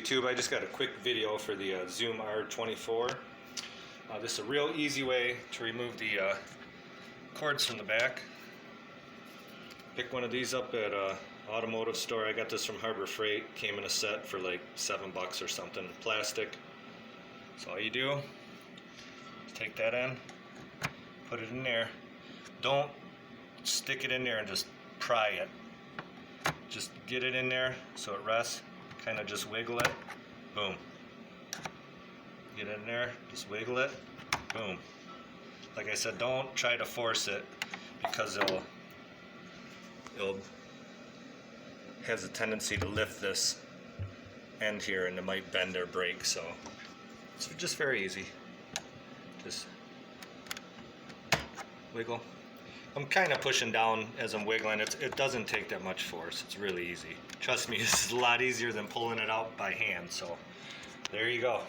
YouTube, I just got a quick video for the Zoom R24. This is a real easy way to remove the cords from the back. Pick one of these up at an automotive store. I got this from Harbor Freight. Came in a set for like $7 or something, plastic. So all you do is take that in, put it in there. Don't stick it in there and just pry it. Just get it in there so it rests. Kind of just wiggle it. Boom. Get it in there, just wiggle it. Boom. Like I said, don't try to force it because it'll has a tendency to lift this end here and it might bend or break. So it's just very easy. Just wiggle. I'm kind of pushing down as I'm wiggling. It doesn't take that much force. It's really easy. Trust me, this is a lot easier than pulling it out by hand. So there you go.